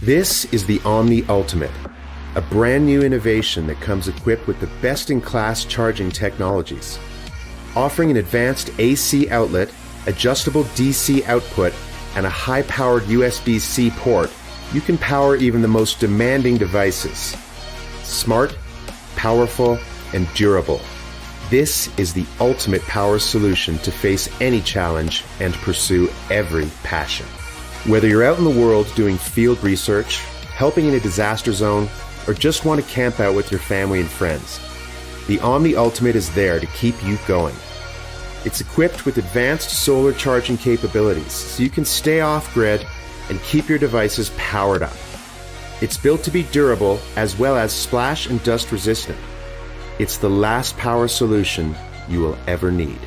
This is the Omni Ultimate, a brand new innovation that comes equipped with the best-in-class charging technologies. Offering an advanced AC outlet, adjustable DC output, and a high-powered USB-C port, you can power even the most demanding devices. Smart, powerful, and durable. This is the ultimate power solution to face any challenge and pursue every passion. Whether you're out in the world doing field research, helping in a disaster zone, or just want to camp out with your family and friends, the Omni Ultimate is there to keep you going. It's equipped with advanced solar charging capabilities, so you can stay off-grid and keep your devices powered up. It's built to be durable as well as splash and dust resistant. It's the last power solution you will ever need.